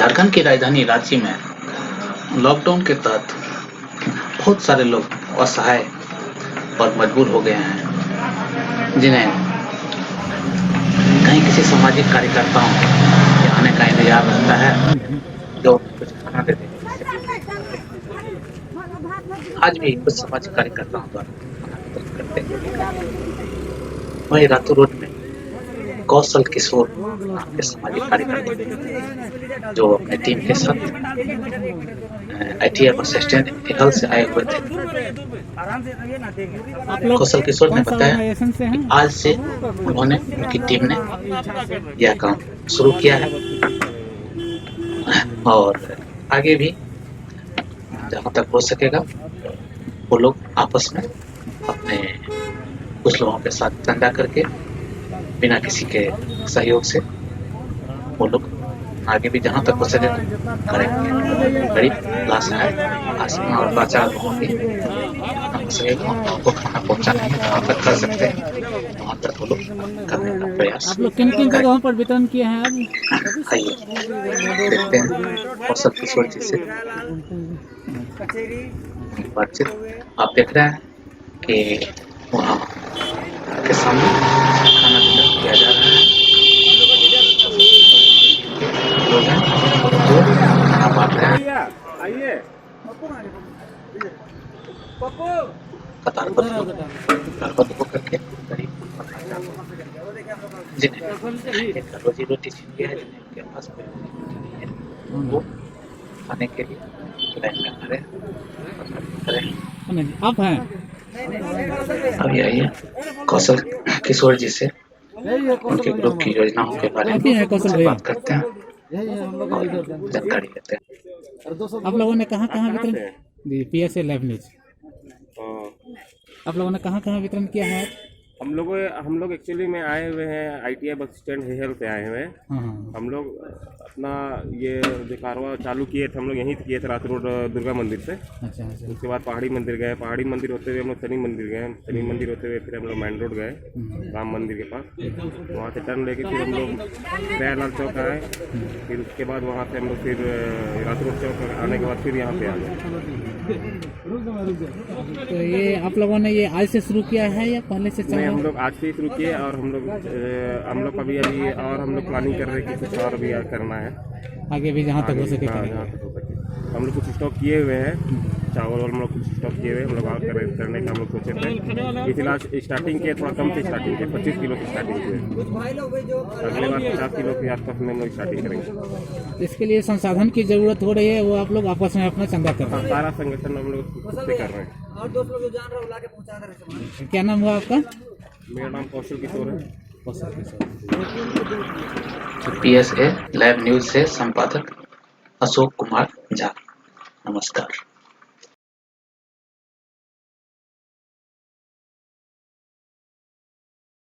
झारखंड की राजधानी रांची में लॉकडाउन के तहत बहुत सारे लोग असहाय और मजबूर हो गए हैं, जिन्हें कहीं किसी सामाजिक कार्यकर्ताओं के आने का इंतजार रहता है, जो कुछ खाना दे दें। आज भी कुछ सामाजिक कार्यकर्ताओं द्वारा खाना वितरण करते हैं। वहीं रातू रोड में कौशल किशोर नाम के सामाजिक कार्यकर्ता जो अपनी टीम के साथ ITI बस स्टैंड हिल से आए हुए थे। कौशल किशोर ने बताया कि आज से उन्होंने उनकी टीम ने यह काम शुरू किया है और आगे भी जहाँ तक हो सकेगा वो लोग आपस में अपने कुछ लोगों के साथ चंदा करके बिना किसी के सहयोग से वो लोग आगे भी जहाँ तक हो सके करेंगे। गरीब लाचार और लाचार लोगों की हो सकेगा उनको खाना पहुँचाने में जहाँ तक कर सकते हैं वहाँ तक वो लोग करने का प्रयास। आप लोग किन किन जगहों पर वितरण किए हैं अब? आइए देखते हैं कौशल किशोर जी से बातचीत। आप देख रहे हैं कि वहाँ के सामने खाना वितरण किया जा रहा है। लोग हैं जो खाना बांट रहे हैं। कतारबद्ध होकर के गरीब जिन्हें एक रोजी रोटी छीन गया है, जिन्हें उनके पास कोई नहीं है, वो खाने के लिए लाइन में खड़े हैं। आप हैं? अभी आइए कौशल किशोर जी से उनके ग्रुप की योजनाओं के बारे में बात करते हैं और जानकारी लेते हैं। आप लोगों ने कहाँ वितरण जी PSA लाइव न्यूज आप लोगों ने कहाँ वितरण किया है? हम लोग एक्चुअली में आए हुए हैं ITI बस स्टैंड हिल से आए हुए हैं। हम लोग अपना ये जो कारवा चालू किए थे हम लोग यहीं किए थे रात रोड दुर्गा मंदिर से। अच्छा। उसके बाद पहाड़ी मंदिर गए, पहाड़ी मंदिर होते हुए हम लोग शनि मंदिर गए, शनि मंदिर होते हुए फिर हम लोग मेन रोड गए राम मंदिर के पास। वहाँ से टर्न लेके फिर हम लोग दयालाल चौक आए, फिर उसके बाद वहाँ से हम लोग फिर रात रोड चौक आने के बाद फिर यहाँ पे आ गए। तो ये आप लोगों ने ये आज से शुरू किया है या पहले से चल रहा है? हम लोग आज से ही शुरू किए और हम लोग अभी और हम लोग प्लानिंग कर रहे हैं कि कुछ और भी करना है आगे भी जहाँ तक हो सके। जहाँ तक हो सके हम लोग कुछ स्टॉक किए हुए हैं, चावल हम लोग कुछ स्टॉक किए हुए हम लोग और करने का हम लोग सोचे थे। फिलहाल स्टार्टिंग के थोड़ा कम से स्टार्टिंग के 25 किलो की स्टार्टिंग हुई, अगले बार 50 किलो के आसपास में हम लोग स्टार्टिंग करेंगे। इसके लिए संसाधन की जरूरत हो रही है, वो आप लोग आपस में अपना चंदा कर रहे हैं? सारा संगठन हम लोग खुद से कर रहे हैं। और दोस्त लोग जो जान रहे हैं ला के पहुंचा रहे हैं। क्या नाम हुआ आपका? मेरा नाम कौशल किशोर है। PSA लाइव न्यूज से संपादक अशोक कुमार झा। नमस्कार।